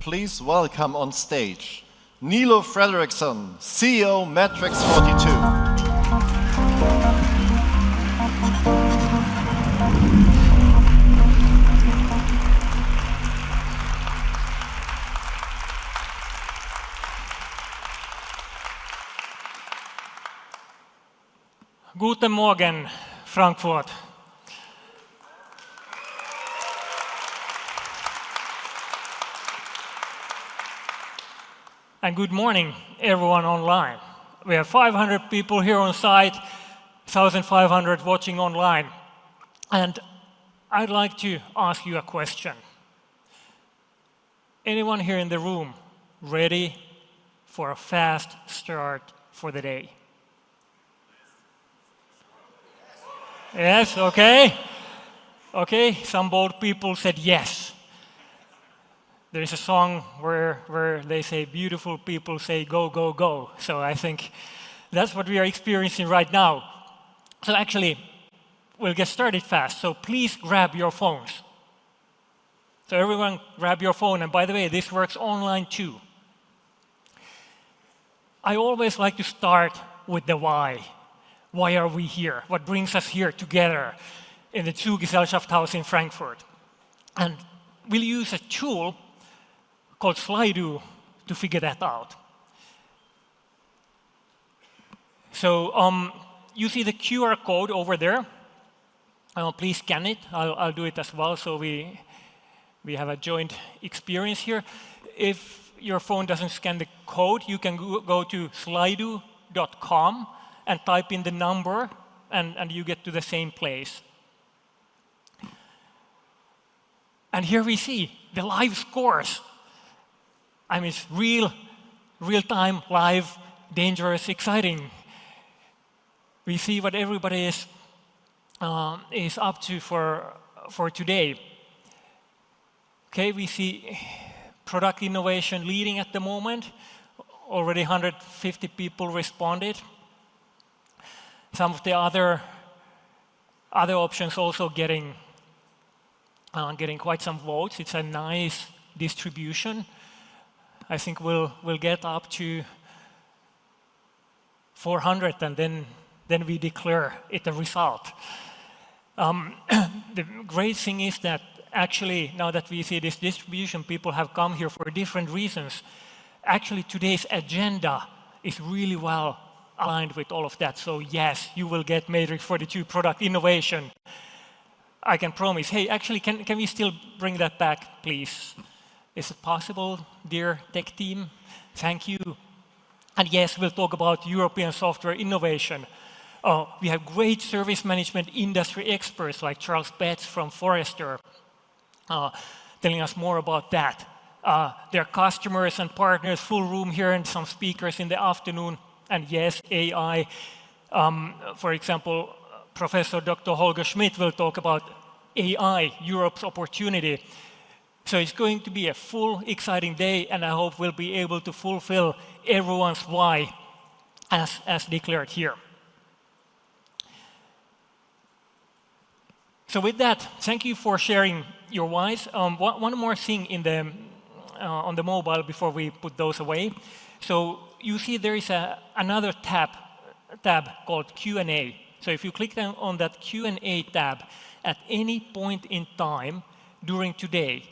please welcome on stage Niilo Fredrikson, CEO Matrix 42. Guten Morgen, Frankfurt. And good morning, everyone online. We have 500 people here on site, 1,500 watching online. And I'd like to ask you a question. Anyone here in the room ready for a fast start for the day? Yes, okay. Okay, some bold people said yes. There is a song where they say, beautiful people say, go, go, go. So I think that's what we are experiencing right now. So actually, we'll get started fast. So please grab your phones. So everyone grab your phone. And by the way, this works online too. I always like to start with the why. Why are we here? What brings us here together in the Zugesellschafthaus in Frankfurt? And we'll use a tool called Slido to figure that out. So you see the QR code over there. Please scan it. I'll do it as well, so we have a joint experience here. If your phone doesn't scan the code, you can go to slido.com and type in the number, and you get to the same place. And here we see the live scores. I mean, it's real-time, live, dangerous, exciting. We see what everybody is up to for today. Okay, we see product innovation leading at the moment. Already 150 people responded. Some of the other options also getting quite some votes. It's a nice distribution. I think we'll get up to 400, and then we declare it a result. The great thing is that actually, now that we see this distribution, people have come here for different reasons. Actually, today's agenda is really well aligned with all of that. So yes, you will get Matrix 42 product innovation. I can promise. Hey, actually, can we still bring that back, please? Is it possible, dear tech team? Thank you. And yes, we'll talk about European software innovation. We have great service management industry experts like Charles Betts from Forrester telling us more about that. There are customers and partners, full room here, and some speakers in the afternoon. And yes, AI. For example, Professor Dr. Holger Schmidt will talk about AI, Europe's opportunity. So it's going to be a full, exciting day, and I hope we'll be able to fulfill everyone's why as declared here. So with that, thank you for sharing your whys. One more thing on the mobile before we put those away. So you see there is another tab called Q&A. So if you click on that Q&A tab at any point in time during today,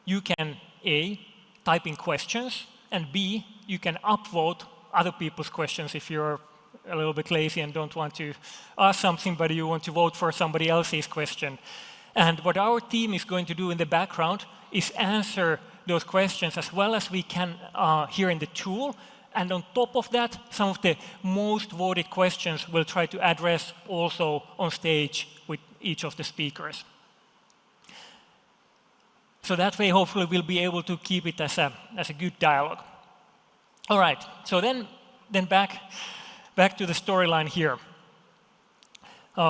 you can A, type in questions, and B, you can upvote other people's questions if you're a little bit lazy and don't want to ask something, but you want to vote for somebody else's question. And what our team is going to do in the background is answer those questions as well as we can here in the tool. And on top of that, some of the most voted questions we'll try to address also on stage with each of the speakers. So that way, hopefully, we'll be able to keep it as a good dialogue. All right, so then back to the storyline here.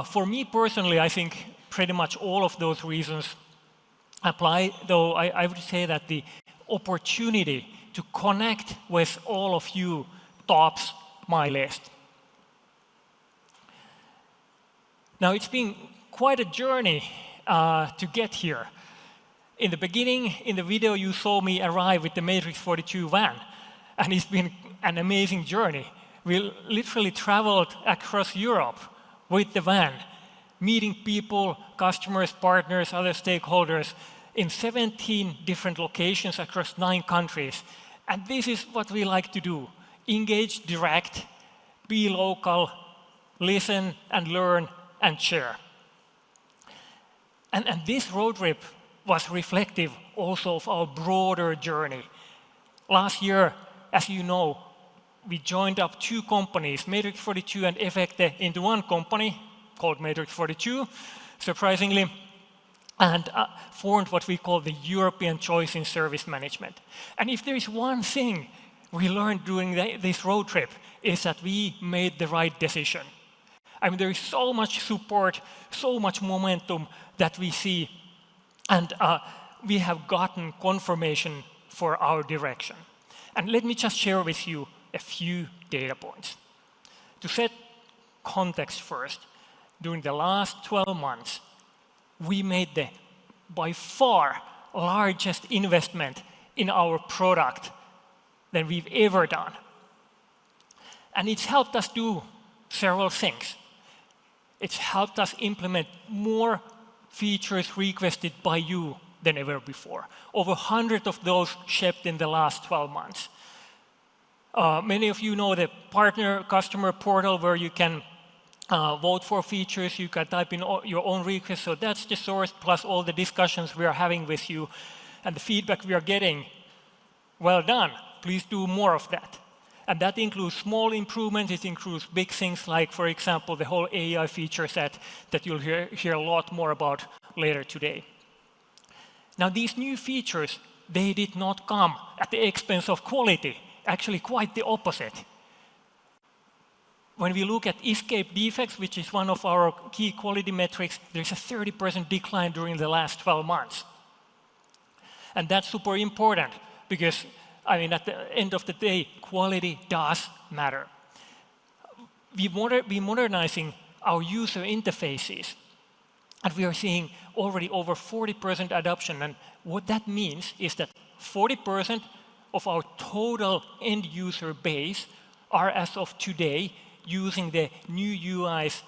For me personally, I think pretty much all of those reasons apply, though I would say that the opportunity to connect with all of you tops my list. Now, it's been quite a journey to get here. in the beginning, in the video, you saw me arrive with the Matrix 42 van, and it's been an amazing journey. We literally traveled across Europe with the van, meeting people, customers, partners, other stakeholders in 17 different locations across 9 countries. And this is what we like to do: engage direct, be local, listen and learn and share. And this road trip was reflective also of our broader journey. Last year, as you know, we joined up 2 companies, Matrix 42 and Efecte, into one company called Matrix 42, surprisingly, and formed what we call the European Choice in Service Management. And if there is one thing we learned during this road trip, is that we made the right decision. I mean, there is so much support, so much momentum that we see, and we have gotten confirmation for our direction. And let me just share with you a few data points. To set context first, during the last 12 months, we made the by far largest investment in our product than we've ever done. And it's helped us do several things. It's helped us implement more features requested by you than ever before. Over 100 of those shipped in the last 12 months. Many of you know the partner customer portal where you can vote for features, you can type in your own requests, so that's the source, plus all the discussions we are having with you and the feedback we are getting. Well done, please do more of that. And that includes small improvements, it includes big things like, for example, the whole AI feature set that you'll hear a lot more about later today. Now, these new features, they did not come at the expense of quality, actually quite the opposite. When we look at escape defects, which is one of our key quality metrics, there's a 30% decline during the last 12 months. And that's super important because, I mean, at the end of the day, quality does matter. We're modernizing our user interfaces, and we are seeing already over 40% adoption. And what that means is that 40% of our total end user base are, as of today, using the new UIs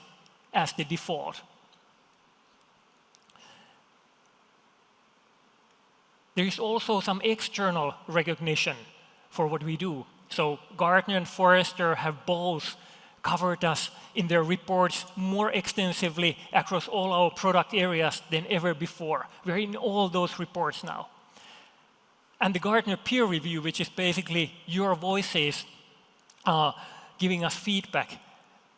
as the default. There is also some external recognition for what we do. So Gartner and Forrester have both covered us in their reports more extensively across all our product areas than ever before. We're in all those reports now. And the Gartner peer review, which is basically your voices giving us feedback,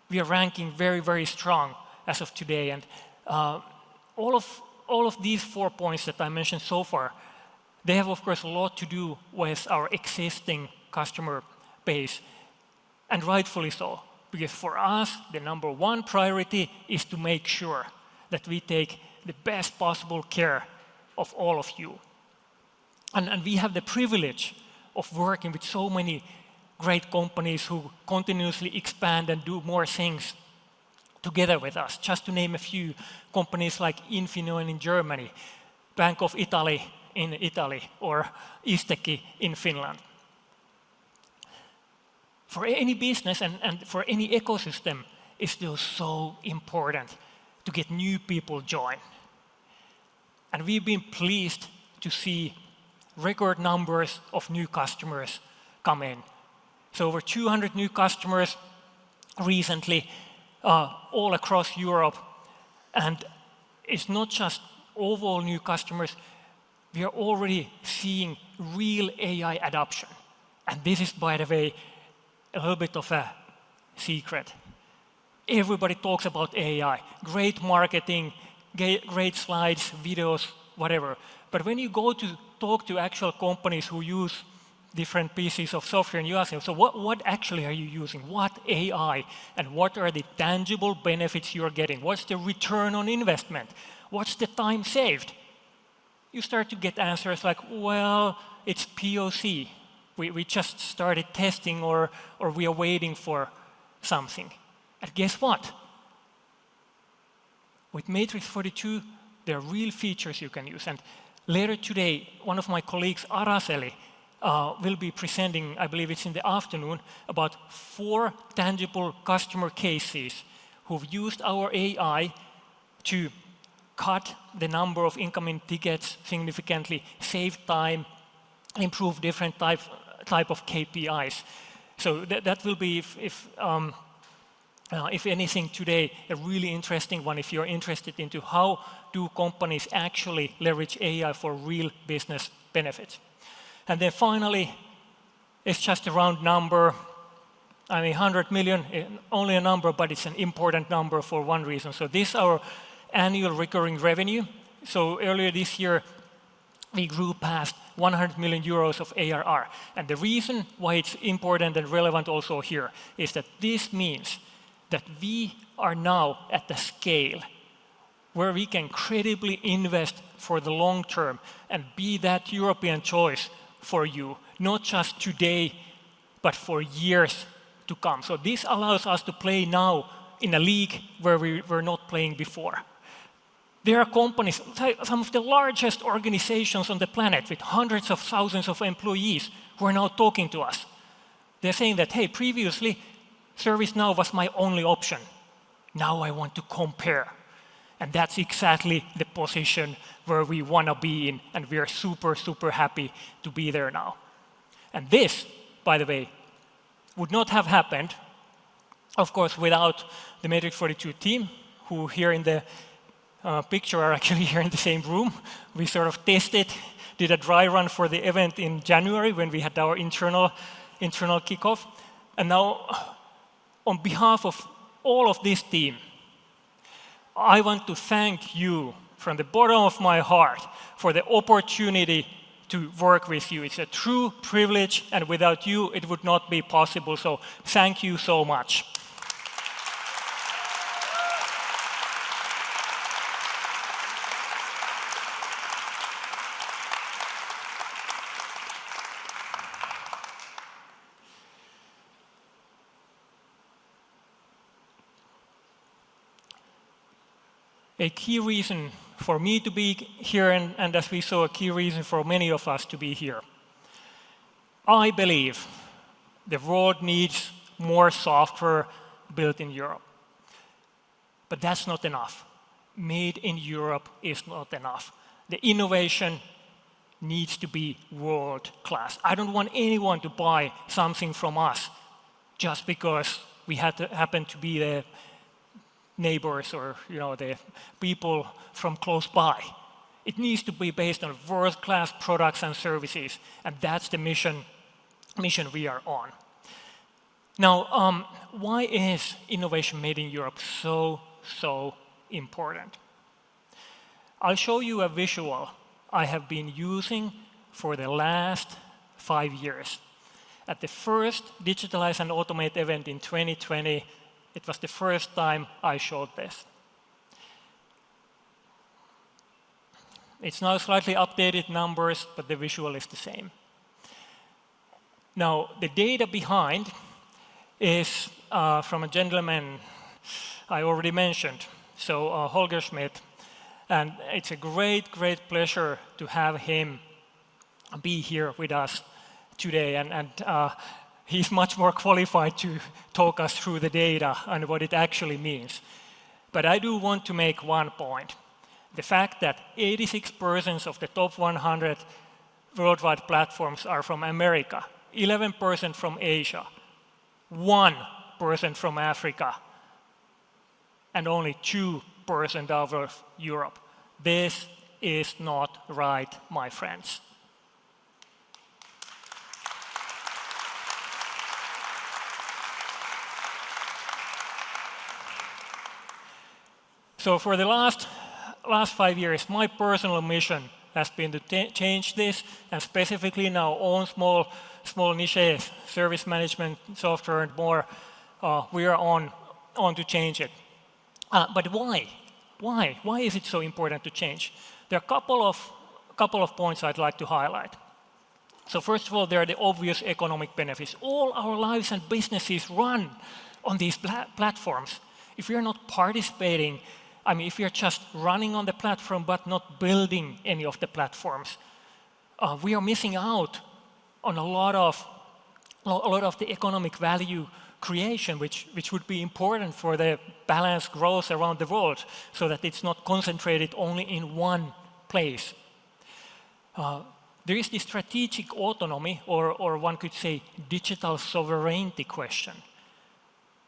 we are ranking very, very strong as of today. And all of these 4 points that I mentioned so far, they have, of course, a lot to do with our existing customer base, and rightfully so, because for us, the number 1 priority is to make sure that we take the best possible care of all of you. And we have the privilege of working with so many great companies who continuously expand and do more things together with us. Just to name a few, companies like Infineon in Germany, Bank of Italy in Italy, or Isteki in Finland. For any business and for any ecosystem, it's still so important to get new people join. And we've been pleased to see record numbers of new customers come in. So over 200 new customers recently, all across Europe. And it's not just overall new customers, we are already seeing real AI adoption. And this is, by the way, a little bit of a secret. Everybody talks about AI, great marketing, great slides, videos, whatever. But when you go to talk to actual companies who use different pieces of software and you ask them, so what actually are you using? What AI? And what are the tangible benefits you're getting? What's the return on investment? What's the time saved? You start to get answers like, well, it's POC. We just started testing or we are waiting for something. And guess what? With Matrix 42, there are real features you can use. And Later today, one of my colleagues, Araseli, will be presenting, I believe it's in the afternoon, about 4 tangible customer cases who've used our AI to cut the number of incoming tickets significantly, save time, improve different type of KPIs. So that will be, if anything today, a really interesting one if you're interested into how do companies actually leverage AI for real business benefits. And then finally, it's just a round number. I mean, 100 million, only a number, but it's an important number for one reason. So this is our annual recurring revenue. So earlier this year, we grew past 100 million euros of ARR. And the reason why it's important and relevant also here is that this means that we are now at the scale where we can credibly invest for the long term and be that European choice for you, not just today, but for years to come. So this allows us to play now in a league where we were not playing before. There are companies, some of the largest organizations on the planet with hundreds of thousands of employees who are now talking to us. They're saying that, hey, previously, ServiceNow was my only option. Now I want to compare. And that's exactly the position where we want to be in, and we are super, super happy to be there now. And this, by the way, would not have happened, of course, without the Matrix 42 team, who here in the picture are actually here in the same room. We sort of tested, did a dry run for the event in January when we had our internal kickoff. And now, on behalf of all of this team, I want to thank you from the bottom of my heart for the opportunity to work with you. It's a true privilege, and without you, it would not be possible. So thank you so much. A key reason for me to be here, and as we saw, a key reason for many of us to be here. I believe the world needs more software built in Europe. But that's not enough. Made in Europe is not enough. The innovation needs to be world-class. I don't want anyone to buy something from us just because we happen to be the neighbors or the people from close by. It needs to be based on world-class products and services, and that's the mission we are on. Now, why is innovation made in Europe so important? I'll show you a visual I have been using for the last 5 years. At the first Digitalize and Automate event in 2020, it was the first time I showed this. It's now slightly updated numbers, but the visual is the same. Now, the data behind is from a gentleman I already mentioned, so Holger Schmidt. And it's a great pleasure to have him be here with us today. And he's much more qualified to talk us through the data and what it actually means. But I do want to make one point. The fact that 86% of the top 100 worldwide platforms are from America, 11% from Asia, 1% from Africa, and only 2% out of Europe. This is not right, my friends. So for the last 5 years, my personal mission has been to change this, and specifically in our own small niche, service management software and more, we are on to change it. But why? Why is it so important to change? There are a couple of points I'd like to highlight. So first of all, there are the obvious economic benefits. All our lives and businesses run on these platforms. If we are not participating I mean, if we are just running on the platform but not building any of the platforms, we are missing out on a lot of the economic value creation, which would be important for the balanced growth around the world, so that it's not concentrated only in one place. There is the strategic autonomy, or one could say digital sovereignty question.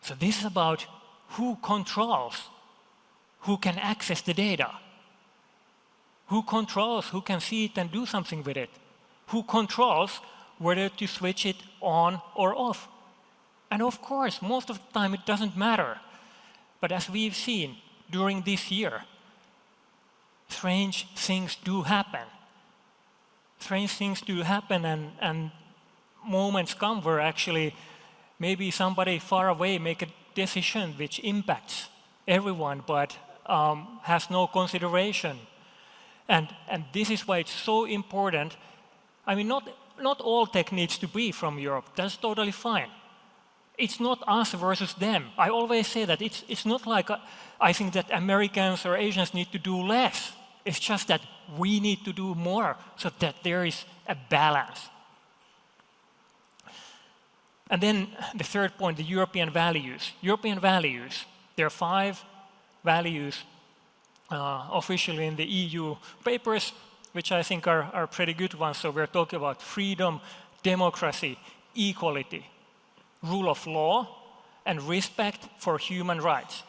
So this is about who controls, who can access the data, who controls, who can see it and do something with it, who controls whether to switch it on or off. And of course, most of the time it doesn't matter. But as we've seen during this year, strange things do happen. Strange things do happen, and moments come where actually maybe somebody far away make a decision which impacts everyone but has no consideration. And this is why it's so important. I mean, not all tech needs to be from Europe. That's totally fine. It's not us versus them. I always say that it's not like I think that Americans or Asians need to do less. It's just that we need to do more so that there is a balance. And then the third point, the European values. European values, there are 5 values officially in the EU papers, which I think are pretty good ones. So we're talking about freedom, democracy, equality, rule of law, and respect for human rights,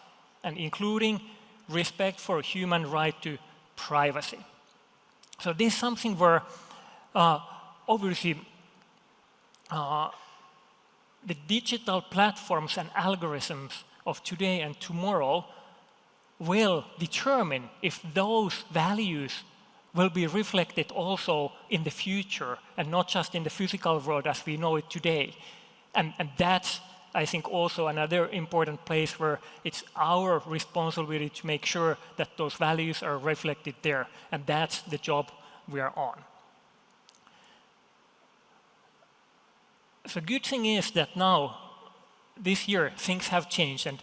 and including respect for human right to privacy. So this is something where obviously the digital platforms and algorithms of today and tomorrow will determine if those values will be reflected also in the future and not just in the physical world as we know it today. And that's, I think, also another important place where it's our responsibility to make sure that those values are reflected there. And that's the job we are on. The good thing is that now, this year, things have changed. And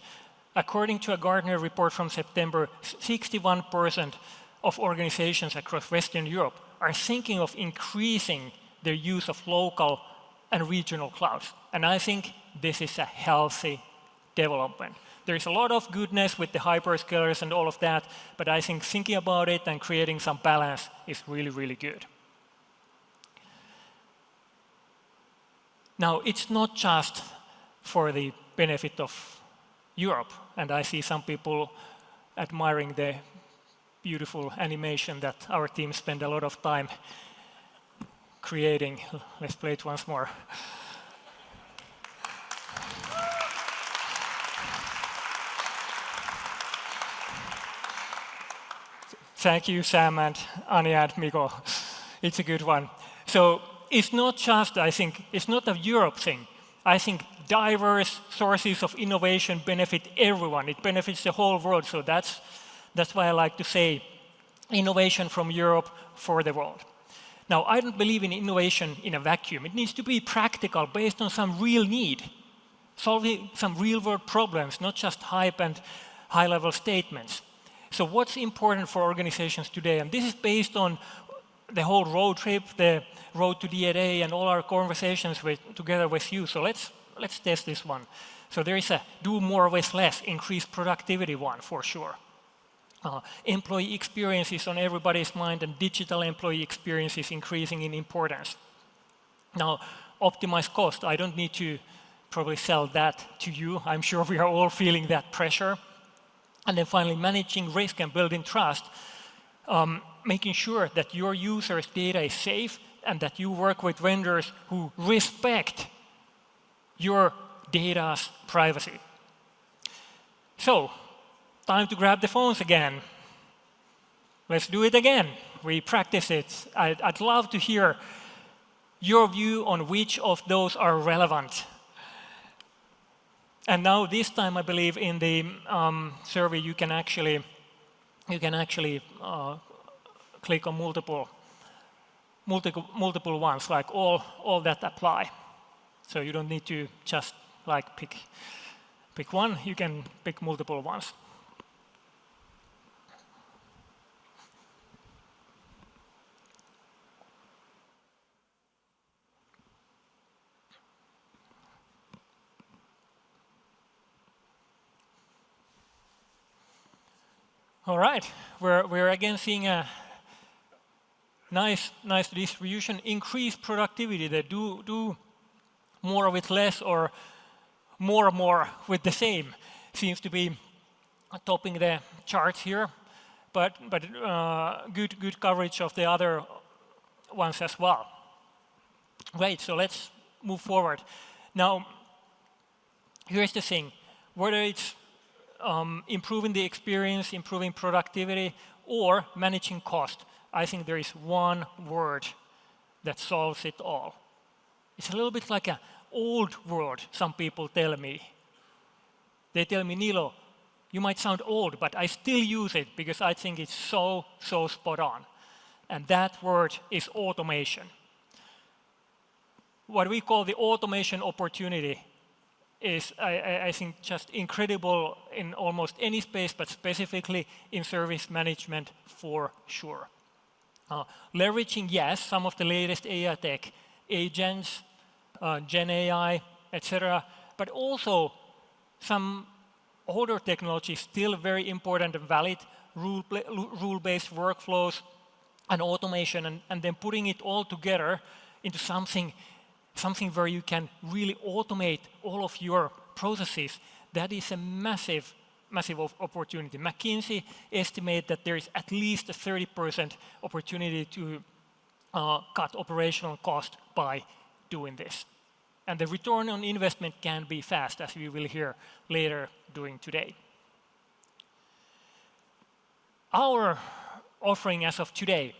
according to a Gartner report from September, 61% of organizations across Western Europe are thinking of increasing their use of local and regional clouds. And I think this is a healthy development. There is a lot of goodness with the hyperscalers and all of that, but I think thinking about it and creating some balance is really, really good. Now, it's not just for the benefit of Europe, and I see some people admiring the beautiful animation that our team spent a lot of time creating. Let's play it once more. Thank you, Sam and Anja and Mikko. It's a good one. So it's not just, I think, it's not a Europe thing. I think diverse sources of innovation benefit everyone. It benefits the whole world. So that's why I like to say innovation from Europe for the world. Now, I don't believe in innovation in a vacuum. It needs to be practical, based on some real need, solving some real-world problems, not just hype and high-level statements. So what's important for organizations today? And this is based on the whole road trip, the road to DNA, and all our conversations together with you. So let's test this one. So there is a do more with less, increase productivity one for sure. Employee experience is on everybody's mind, and digital employee experience is increasing in importance. Now, optimize cost. I don't need to probably sell that to you. I'm sure we are all feeling that pressure. And then finally, managing risk and building trust. Making sure that your users' data is safe and that you work with vendors who respect your data's privacy. So, time to grab the phones again. Let's do it again. We practice it. I'd love to hear your view on which of those are relevant. And now this time, I believe in the survey you can actually click on multiple ones, like all that apply. So you don't need to just like pick one. You can pick multiple ones. All right, we're again seeing a nice distribution, increase productivity. They do more with less or more with the same. Seems to be topping the charts here, but good coverage of the other ones as well. Great, so let's move forward. Now, here's the thing, whether it's improving the experience, improving productivity, or managing cost, I think there is one word that solves it all. It's a little bit like an old word, some people tell me. They tell me, Niilo, you might sound old, but I still use it because I think it's so spot on. And that word is automation. What we call the automation opportunity is, I think, just incredible in almost any space, but specifically in service management for sure. Leveraging, yes, some of the latest AI tech, agents, Gen AI, etc., but also some older technology still very important and valid, rule-based workflows and automation, and then putting it all together into something where you can really automate all of your processes. That is a massive opportunity. McKinsey estimate that there is at least a 30% opportunity to cut operational cost by doing this. And the return on investment can be fast, as we will hear later during today. Our offering as of today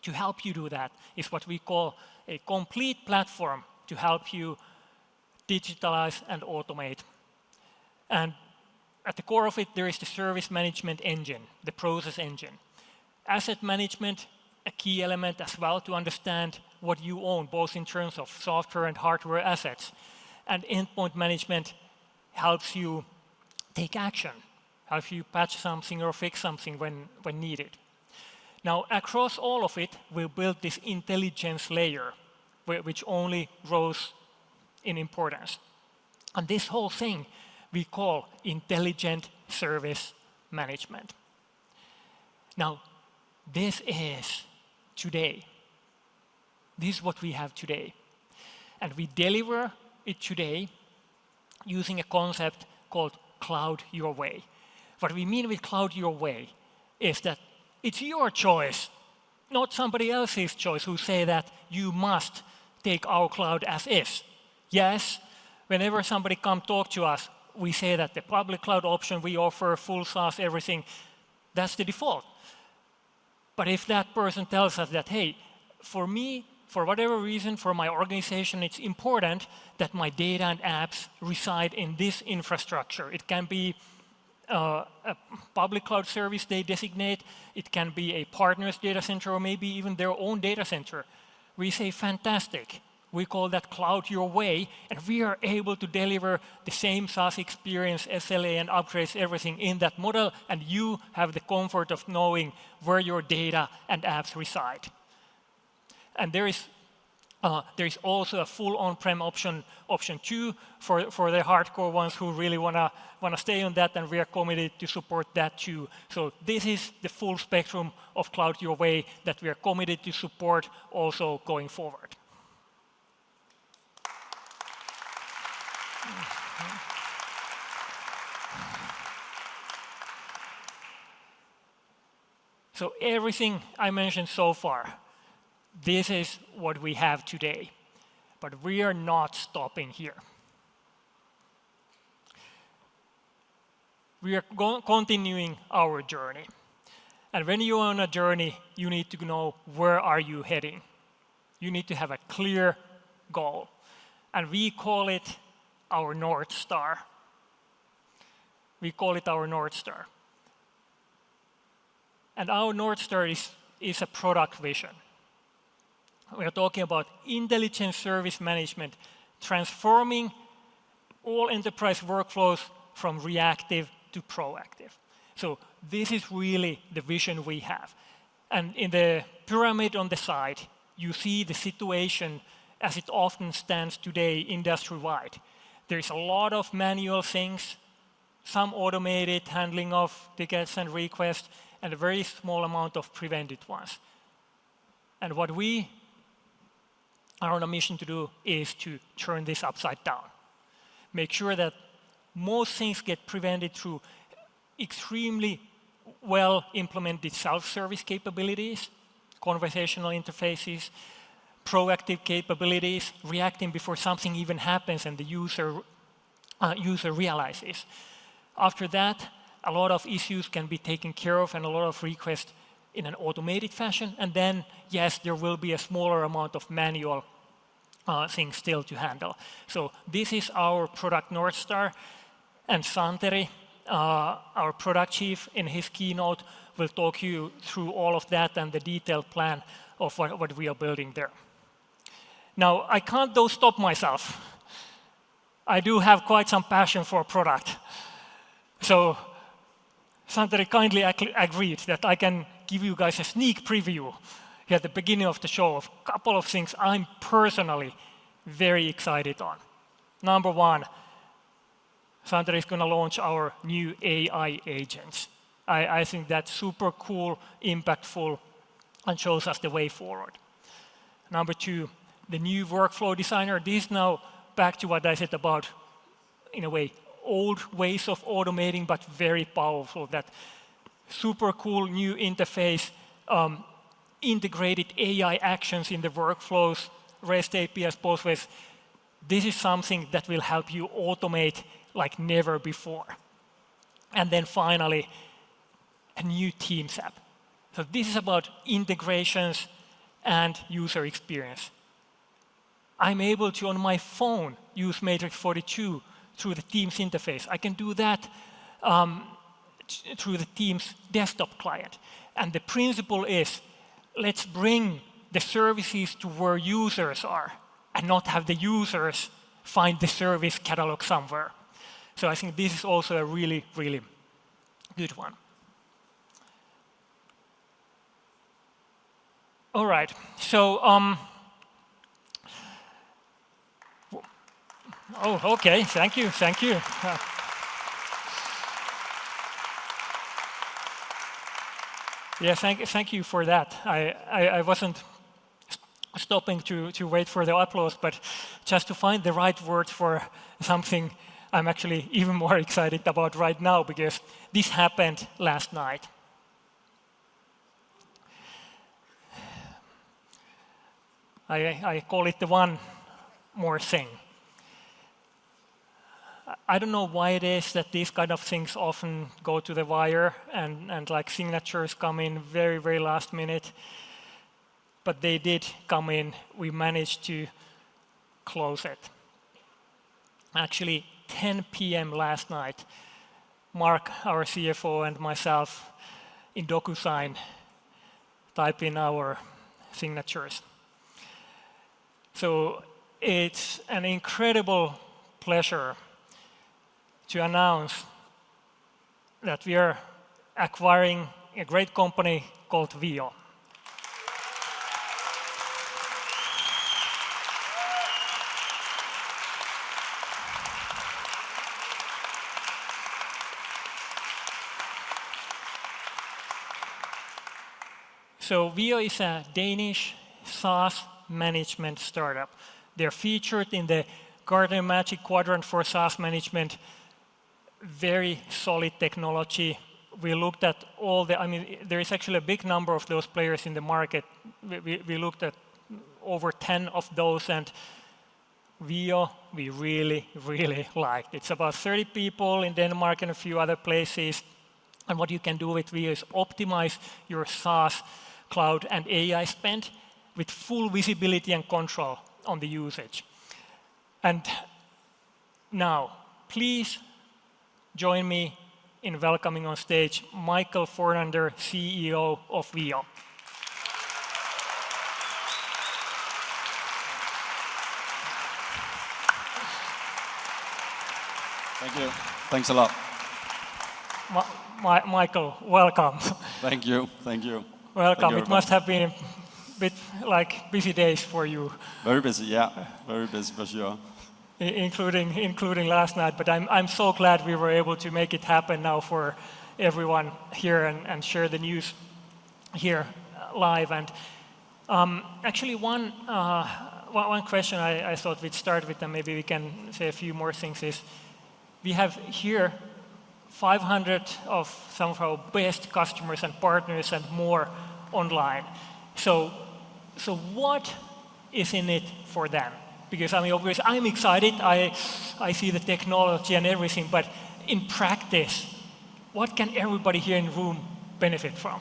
to help you do that is what we call a complete platform to help you digitalize and automate. And at the core of it, there is the service management engine, the process engine. Asset management, a key element as well to understand what you own, both in terms of software and hardware assets. And endpoint management helps you take action, helps you patch something or fix something when needed. Now, across all of it, we built this intelligence layer, which only grows in importance. And this whole thing we call intelligent service management. Now, this is today. This is what we have today. And we deliver it today using a concept called Cloud Your Way. What we mean with Cloud Your Way is that it's your choice, not somebody else's choice who say that you must take our cloud as is. Yes, whenever somebody come talk to us, we say that the public cloud option we offer, full SaaS, everything, that's the default. But if that person tells us that, hey, for me, for whatever reason, for my organization, it's important that my data and apps reside in this infrastructure. It can be a public cloud service they designate, it can be a partner's data center, or maybe even their own data center. We say, fantastic. We call that Cloud Your Way, and we are able to deliver the same SaaS experience, SLA and upgrades, everything in that model, and you have the comfort of knowing where your data and apps reside. And there is also a full on-prem option 2 for the hardcore ones who really wanna stay on that, and we are committed to support that too. So this is the full spectrum of Cloud Your Way that we are committed to support also going forward. So everything I mentioned so far, this is what we have today. But we are not stopping here. We are continuing our journey. And when you're on a journey, you need to know where are you heading. You need to have a clear goal. And we call it our North Star. We call it our North Star. And our North Star is a product vision. We are talking about intelligent service management, transforming all enterprise workflows from reactive to proactive. So this is really the vision we have. And in the pyramid on the side, you see the situation as it often stands today industry-wide. There's a lot of manual things some automated handling of tickets and requests, and a very small amount of prevented ones. And what we are on a mission to do is to turn this upside down. Make sure that most things get prevented through extremely well implemented self-service capabilities, conversational interfaces, proactive capabilities, reacting before something even happens and the user realizes. After that, a lot of issues can be taken care of and a lot of requests in an automated fashion. And then, yes, there will be a smaller amount of manual things still to handle. So this is our product North Star. And Santeri, our product chief, in his keynote, will talk you through all of that and the detailed plan of what we are building there. Now, I can't though stop myself. I do have quite some passion for product. So Santeri kindly agreed that I can give you guys a sneak preview here at the beginning of the show of a couple of things I'm personally very excited on. Number one, Santeri is going to launch our new AI agents. I think that's super cool, impactful, and shows us the way forward. Number two, the new workflow designer. This is now back to what I said about, in a way, old ways of automating, but very powerful. That super cool new interface, integrated AI actions in the workflows, REST APIs, Postgres. This is something that will help you automate like never before. And then finally, a new Teams app. So this is about integrations and user experience. I'm able to, on my phone, use Matrix 42 through the Teams interface. I can do that through the Teams desktop client. And the principle is, let's bring the services to where users are and not have the users find the service catalog somewhere. So I think this is also a really, really good one. All right, so, oh, okay, thank you. Yeah, thank you for that. I wasn't stopping to wait for the applause, but just to find the right word for something I'm actually even more excited about right now, because this happened last night. I call it the one more thing. I don't know why it is that these kind of things often go to the wire and like signatures come in very, very last minute. But they did come in. We managed to close it. Actually, 10 p.m. last night, Mark, our CFO, and myself in DocuSign type in our signatures. So it's an incredible pleasure to announce that we are acquiring a great company called Vio. So Vio is a Danish SaaS management startup. They're featured in the Gartner Magic Quadrant for SaaS management. Very solid technology. We looked at all the, there is actually a big number of those players in the market. We looked at over 10 of those, and Vio, we really, really liked. It's about 30 people in Denmark and a few other places. And what you can do with Vio is optimize your SaaS, cloud, and AI spend with full visibility and control on the usage. And now, please join me in welcoming on stage Michael Fornander, CEO of Vio. Thank you. Thanks a lot. Michael, welcome. Thank you. Welcome. It must have been a bit like busy days for you. Very busy, yeah. Very busy for sure. including last night. But I'm so glad we were able to make it happen now for everyone here and share the news here live. And actually, one question I thought we'd start with, and maybe we can say a few more things, is we have here 500 of some of our best customers and partners and more online. So what is in it for them? Because I mean, obviously, I'm excited. I see the technology and everything, but in practice, what can everybody here in the room benefit from?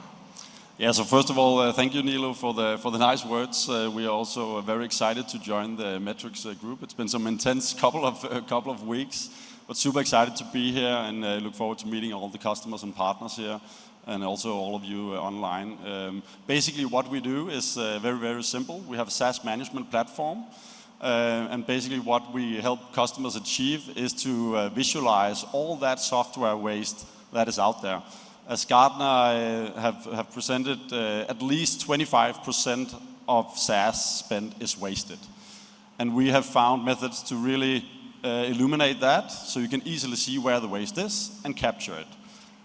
Yeah, so first of all, thank you, Niilo, for the nice words. We are also very excited to join the Metrics group. It's been some intense couple of weeks, but super excited to be here and look forward to meeting all the customers and partners here, and also all of you online. Basically, what we do is very, very simple. We have a SaaS management platform, and basically what we help customers achieve is to visualize all that software waste that is out there. As Gartner have presented, at least 25% of SaaS spend is wasted. And we have found methods to really illuminate that, so you can easily see where the waste is and capture it.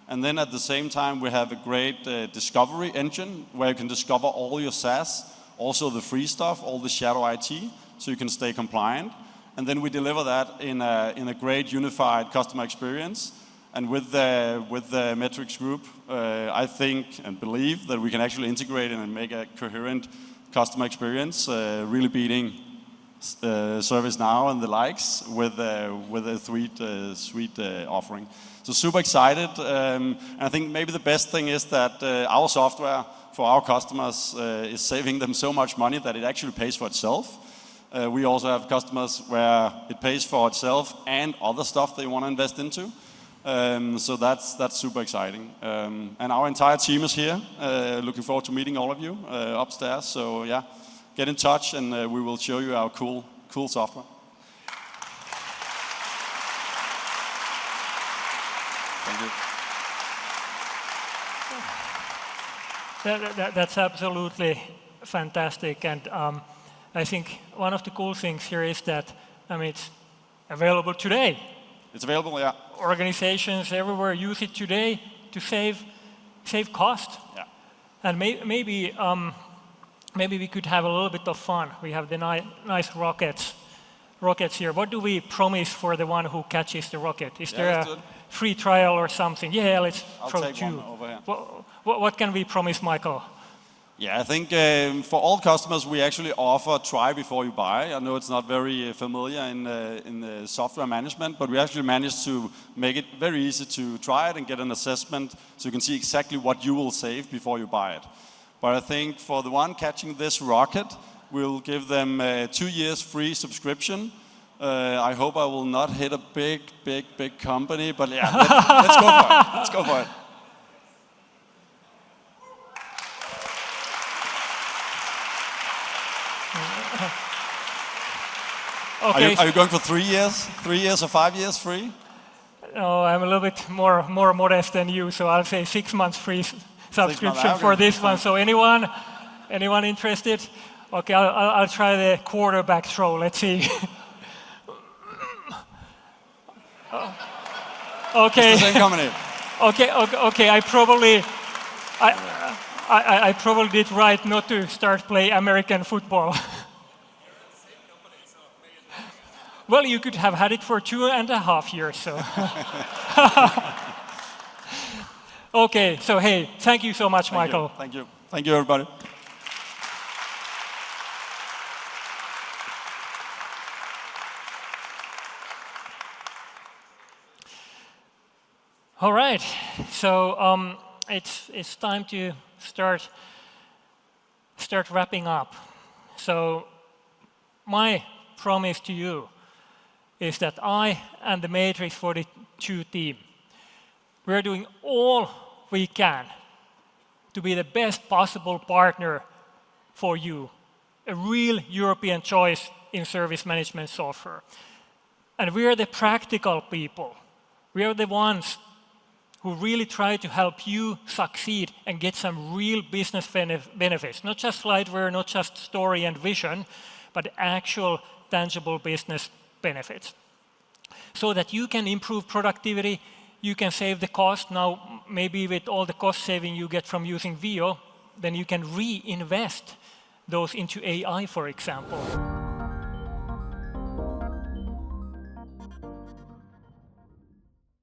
And then at the same time, we have a great discovery engine where you can discover all your SaaS, also the free stuff, all the shadow IT, so you can stay compliant. And then we deliver that in a great unified customer experience. And with the Metrics group, I think and believe that we can actually integrate it and make a coherent customer experience, really beating ServiceNow and the likes with a suite offering. So super excited. And I think maybe the best thing is that our software for our customers is saving them so much money that it actually pays for itself. We also have customers where it pays for itself and other stuff they want to invest into. So that's super exciting. And our entire team is here. Looking forward to meeting all of you upstairs. So yeah, get in touch and we will show you our cool software. Thank you. That's absolutely fantastic. And I think one of the cool things here is that, I mean, it's available today. It's available, yeah. Organizations everywhere use it today to save cost. Yeah. And maybe we could have a little bit of fun. We have the nice rockets here. What do we promise for the one who catches the rocket? Is there a free trial or something? Yeah, let's throw take two. one over here. What can we promise, Michael? Yeah, I think for all customers, we actually offer try before you buy. I know it's not very familiar in the software management, but we actually managed to make it very easy to try it and get an assessment so you can see exactly what you will save before you buy it. But I think for the one catching this rocket, we'll give them 2 years free subscription. I hope I will not hit a big company, but yeah, let's go for it. Let's go for it. Okay. Are you going for 3 years? 3 years or 5 years free? No, I'm a little bit more modest than you, so I'll say 6 months free subscription for this one. So anyone interested? Okay, I'll try the quarterback throw. Let's see. Okay. It's the same company. Okay. I probably did right not to start play American football. Well, you could have had it for 2.5 years, so. Okay, so hey, thank you so much, Michael. Thank you. Thank you, everybody. All right, so it's time to start wrapping up. So my promise to you is that I and the Matrix 42 team, we're doing all we can to be the best possible partner for you, a real European choice in service management software. And we are the practical people. We are the ones who really try to help you succeed and get some real business benefits. Not just slideware, not just story and vision, but actual tangible business benefits. So that you can improve productivity, you can save the cost. Now, maybe with all the cost saving you get from using VO, then you can reinvest those into AI, for example.